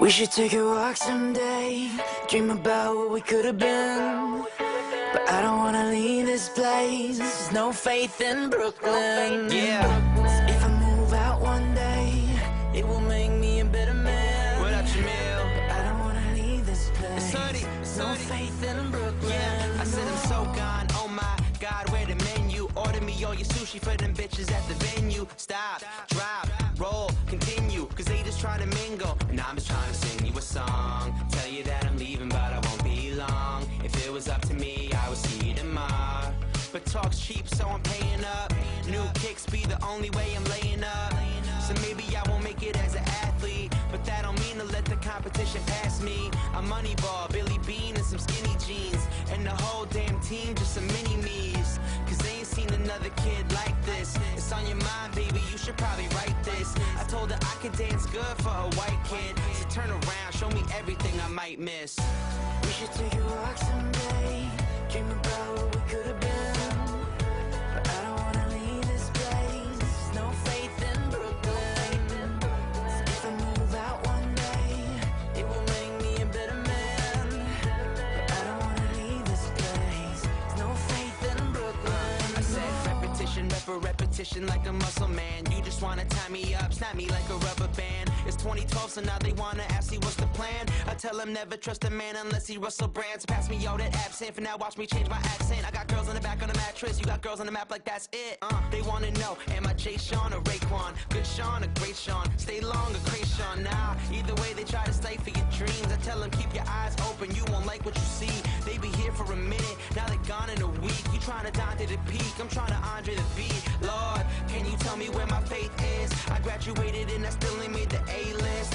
We should take a walk someday, dream about what we could have been. But I don't wanna leave this place, there's no faith in Brooklyn. Yeah. If I move out one day, it will make me a better man. What up, Jamil? But I don't wanna leave this place, It's Hoodie. no faith in Brooklyn. Yeah, I said I'm so gone, oh my God, where the menu? Order me all your sushi for them bitches at the venue. Stop, drop, roll, continue, cause they just trying to mingle. And I'm just trying to sing you a song, tell you that I'm leaving but I won't be long. If it was up to me, I would see you tomorrow. But talk's cheap, so I'm paying up. New kicks be the only way I'm laying up. So maybe I won't make it as an athlete, but that don't mean to let the competition pass me. I'm Moneyball, Billy Bean, and some skinny jeans, and the whole damn team just some mini-me's. Cause they ain't seen another kid like this. It's on your mind, baby, you should probably write this. I told her I could dance good for a white kid, so turn around, show me everything I might miss. We should take a walk someday, dream about what we could have been. But I don't wanna leave this place, there's no faith in Brooklyn. If I move out one day, it will make me a better man. But I don't wanna leave this place, there's no faith in Brooklyn. I said repetition, repetition like a muscle man. You just wanna tie me up, snap me like a rubber band. It's 2012, so now they wanna ask me what's the plan. I tell them never trust a man unless he Russell Brand. So pass me all that absinthe, for now watch me change my accent. I got girls on the back on the mattress, you got girls on the map like that's it. They wanna know, am I Jay Sean or Raekwon? Good Sean or great Sean? Stay long or great Sean? Nah, either way they try to stay for your dreams. I tell them keep your eyes open, you won't like what you see. They be here for a minute, now they're gone in a week. You trying to dine to the peak, I'm trying to Andre the beat. Lord, can you tell me where my faith is? I graduated and I still ain't made the A-list.